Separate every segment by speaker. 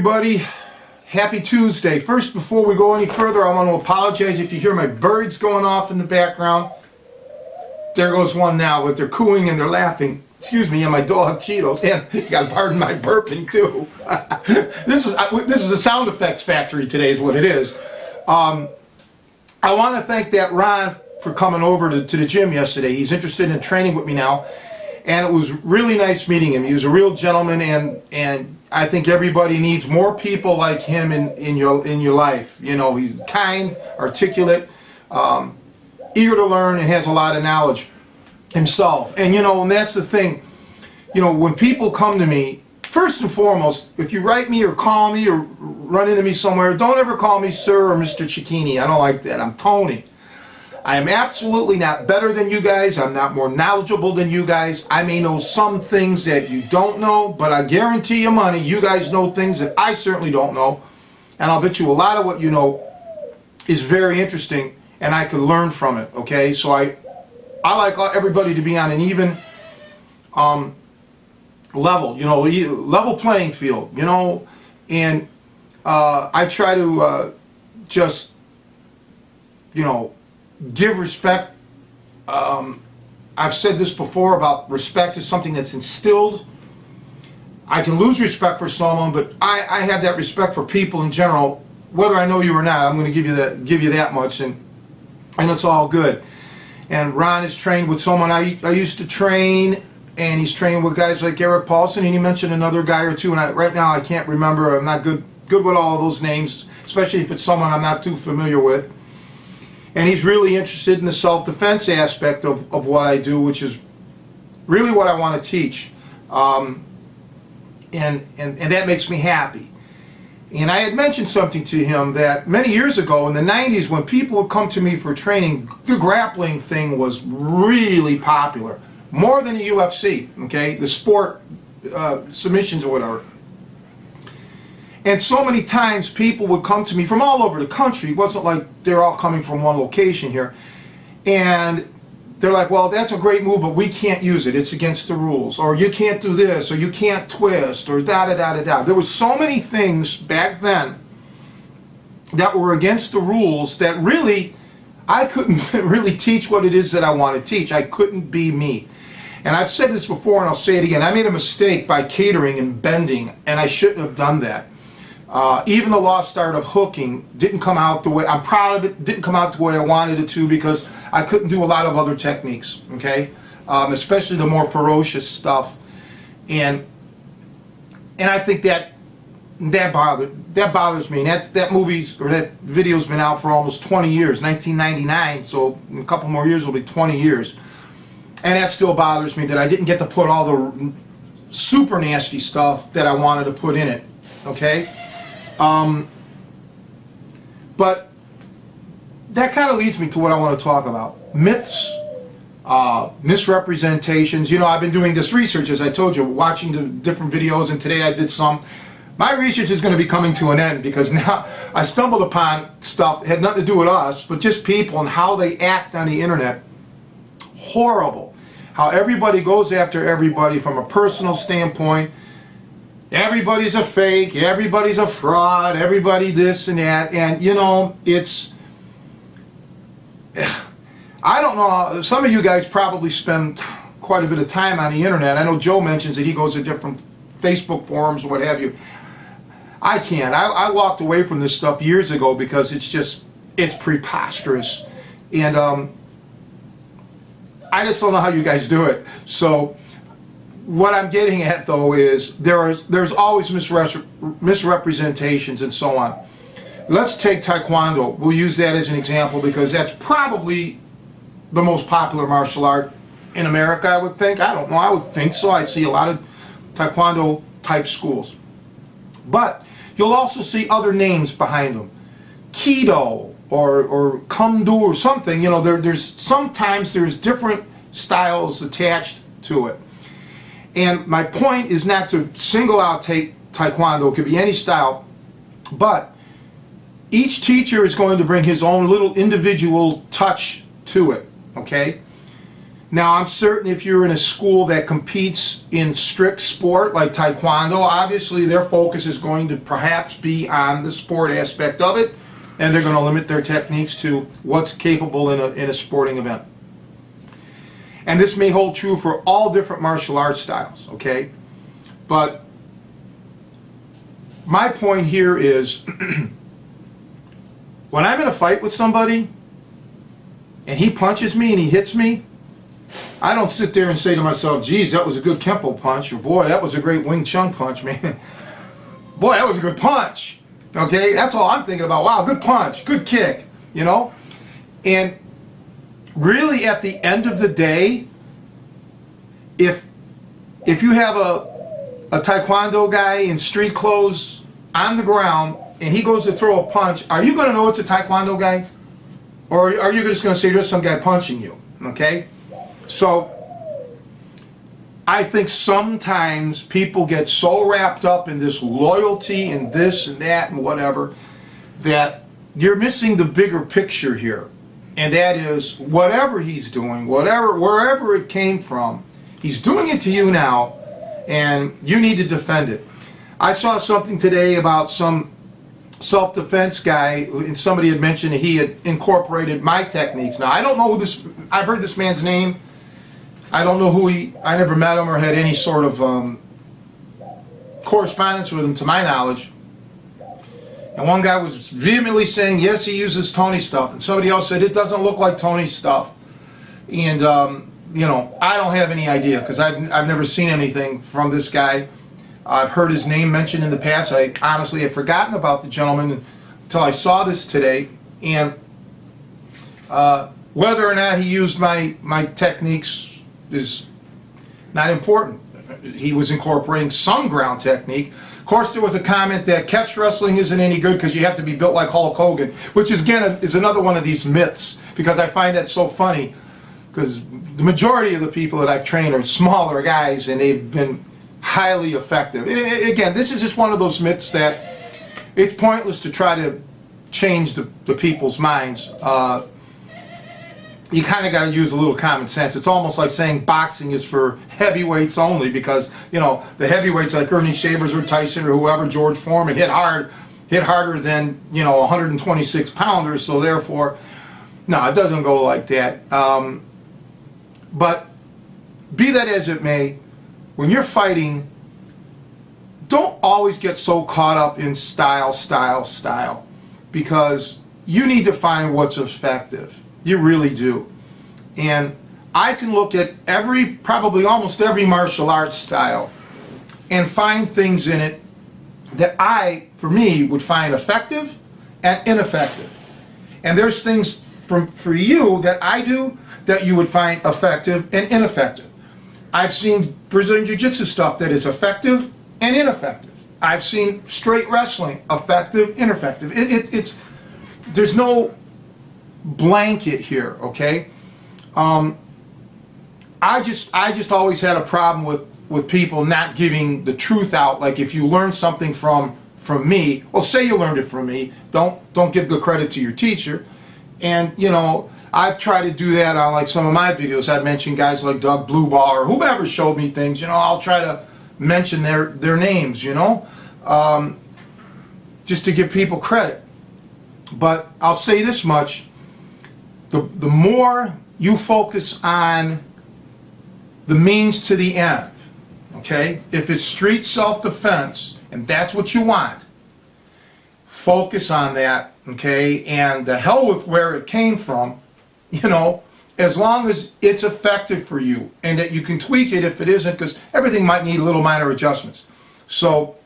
Speaker 1: everybody. Happy Tuesday. First, before we go any further, I want to apologize if you hear my birds going off in the background. There goes one now, but they're cooing and they're laughing. Excuse me, and my dog Cheetos. And you got to pardon my burping too. This is a sound effects factory today, is what it is. I want to thank that Ron for coming over to the gym yesterday. He's interested in training with me now, and it was really nice meeting him. He was a real gentleman, and I think everybody needs more people like him in your life. You know, he's kind, articulate, eager to learn, and has a lot of knowledge himself. And and that's the thing. When people come to me, first and foremost, if you write me or call me or run into me somewhere, don't ever call me sir or Mr. Cecchine. I don't like that. I'm Tony. I am absolutely not better than you guys. I'm not more knowledgeable than you guys. I may know some things that you don't know, but I guarantee you money, you guys know things that I certainly don't know. And I'll bet you a lot of what you know is very interesting, and I could learn from it, okay? So I like everybody to be on an even level, level playing field, and I try to just, give respect. I've said this before about respect is something that's instilled. I can lose respect for someone, but I have that respect for people in general, whether I know you or not. I'm going to give you that much, and it's all good. And Ron is trained with someone I used to train, and he's trained with guys like Eric Paulson, and he mentioned another guy or two, and right now I can't remember. I'm not good with all of those names, especially if it's someone I'm not too familiar with. And he's really interested in the self-defense aspect of what I do, which is really what I want to teach. And that makes me happy. And I had mentioned something to him that many years ago in the 90s, when people would come to me for training, the grappling thing was really popular. More than the UFC, okay? The sport, submissions or whatever. And so many times people would come to me from all over the country. It wasn't like they're all coming from one location here. And they're like, well, that's a great move, but we can't use it. It's against the rules. Or you can't do this, or you can't twist, or da-da-da-da-da. There were so many things back then that were against the rules that really, I couldn't really teach what it is that I want to teach. I couldn't be me. And I've said this before, and I'll say it again. I made a mistake by catering and bending, and I shouldn't have done that. Even the lost art of hooking didn't come out the way, I'm proud of it, didn't come out the way I wanted it to, because I couldn't do a lot of other techniques, okay? Especially the more ferocious stuff. And I think that bothers me. And that video's been out for almost 20 years, 1999, so in a couple more years it'll be 20 years. And that still bothers me that I didn't get to put all the super nasty stuff that I wanted to put in it, okay? But that kind of leads me to what I want to talk about. Myths, misrepresentations. I've been doing this research, as I told you, watching the different videos, and today I did some. My research is going to be coming to an end, because now I stumbled upon stuff that had nothing to do with us, but just people and how they act on the internet. Horrible. How everybody goes after everybody from a personal standpoint. Everybody's a fake, everybody's a fraud, everybody this and that, and it's, I don't know, some of you guys probably spend quite a bit of time on the internet. I know Joe mentions that he goes to different Facebook forums or what have you. I can't. I walked away from this stuff years ago because it's preposterous, and I just don't know how you guys do it. So what I'm getting at, though, is there's always misrepresentations and so on. Let's take Taekwondo. We'll use that as an example, because that's probably the most popular martial art in America, I would think. I don't know, I would think so. I see a lot of Taekwondo type schools. But you'll also see other names behind them. Kido or Kung Do or something. Sometimes there's different styles attached to it. And my point is not to single out Taekwondo. It could be any style, but each teacher is going to bring his own little individual touch to it, okay? Now, I'm certain if you're in a school that competes in strict sport like Taekwondo, obviously their focus is going to perhaps be on the sport aspect of it, and they're going to limit their techniques to what's capable in a sporting event. And this may hold true for all different martial arts styles, okay? But my point here is, when I'm in a fight with somebody, and he punches me and he hits me, I don't sit there and say to myself, geez, that was a good Kempo punch, or boy, that was a great Wing Chun punch, man. Boy, that was a good punch. Okay, that's all I'm thinking about. Wow, good punch, good kick, you know? And really, at the end of the day, if you have a Taekwondo guy in street clothes on the ground and he goes to throw a punch, are you going to know it's a Taekwondo guy? Or are you just going to say there's some guy punching you? Okay? So, I think sometimes people get so wrapped up in this loyalty and this and that and whatever that you're missing the bigger picture here. And that is, whatever he's doing, wherever it came from, he's doing it to you now, and you need to defend it. I saw something today about some self-defense guy, and somebody had mentioned that he had incorporated my techniques. Now, I don't know who this, I've heard this man's name. I don't know who I never met him or had any sort of correspondence with him, to my knowledge. And one guy was vehemently saying, yes, he uses Tony's stuff. And somebody else said, it doesn't look like Tony's stuff. And, you know, I don't have any idea, because I've never seen anything from this guy. I've heard his name mentioned in the past. I honestly had forgotten about the gentleman until I saw this today. And whether or not he used my techniques is not important. He was incorporating some ground technique. Of course, there was a comment that catch wrestling isn't any good because you have to be built like Hulk Hogan, which is, again, is another one of these myths, because I find that so funny, because the majority of the people that I've trained are smaller guys, and they've been highly effective. Again, this is just one of those myths that it's pointless to try to change the people's minds. You kind of got to use a little common sense. It's almost like saying boxing is for heavyweights only, because, you know, the heavyweights like Ernie Shavers or Tyson or whoever, George Foreman, hit harder than, you know, 126 pounders, so therefore, no, it doesn't go like that. But be that as it may, when you're fighting, don't always get so caught up in style, because you need to find what's effective. You really do. And I can look at probably almost every martial arts style and find things in it that for me, would find effective and ineffective. And there's things for you that I do that you would find effective and ineffective. I've seen Brazilian Jiu-Jitsu stuff that is effective and ineffective. I've seen straight wrestling, effective, ineffective. There's no blanket here, okay? I just always had a problem with people not giving the truth out. Like, if you learn something from me, well, say you learned it from me, don't give the credit to your teacher. And, you know, I've tried to do that on, like, some of my videos. I've mentioned guys like Doug Blueball or whoever showed me things. You know, I'll try to mention their names, you know, just to give people credit. But I'll say this much: the more you focus on the means to the end, okay? If it's street self-defense and that's what you want, focus on that, okay? And the hell with where it came from, you know, as long as it's effective for you and that you can tweak it if it isn't, because everything might need little minor adjustments. So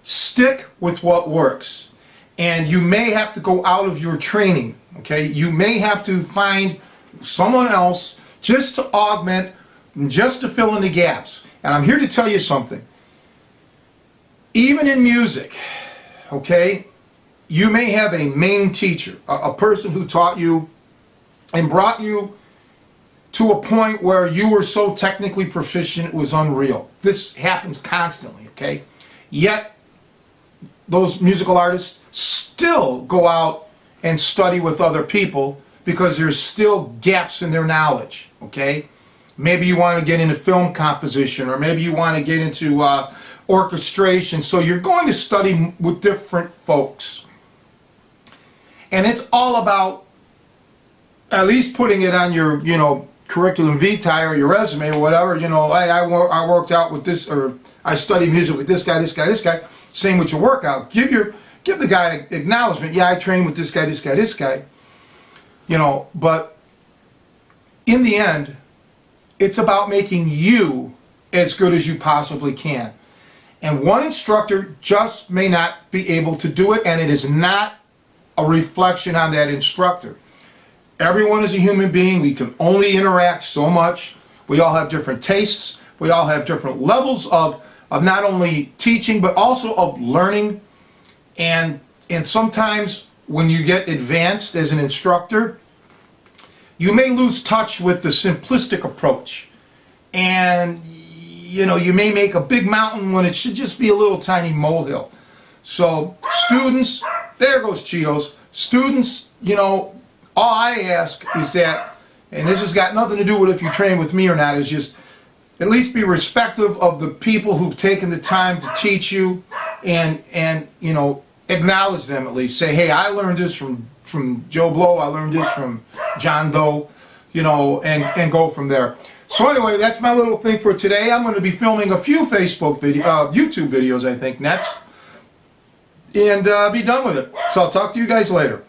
Speaker 1: stick with what works. And you may have to go out of your training, okay? You may have to find someone else just to augment, just to fill in the gaps. And I'm here to tell you something. Even in music, okay, you may have a main teacher, a person who taught you and brought you to a point where you were so technically proficient it was unreal. This happens constantly, okay? Yet, those musical artists still go out and study with other people because there's still gaps in their knowledge, okay? Maybe you want to get into film composition, or maybe you want to get into orchestration. So you're going to study with different folks. And it's all about at least putting it on your, curriculum vitae or your resume or whatever. I worked out with this, or I studied music with this guy, this guy, this guy. Same with your workout. Give the guy acknowledgement. Yeah, I trained with this guy, this guy, this guy. But in the end, it's about making you as good as you possibly can. And one instructor just may not be able to do it, and it is not a reflection on that instructor. Everyone is a human being. We can only interact so much. We all have different tastes. We all have different levels of not only teaching, but also of learning. And sometimes when you get advanced as an instructor, you may lose touch with the simplistic approach. And, you may make a big mountain when it should just be a little tiny molehill. So students, there goes Cheetos. Students, all I ask is that, and this has got nothing to do with if you train with me or not, is just at least be respectful of the people who've taken the time to teach you, and acknowledge them at least. Say, hey, I learned this from Joe Blow, I learned this from John Doe, and go from there. So anyway, that's my little thing for today. I'm going to be filming a few YouTube videos, I think, next, and be done with it. So I'll talk to you guys later.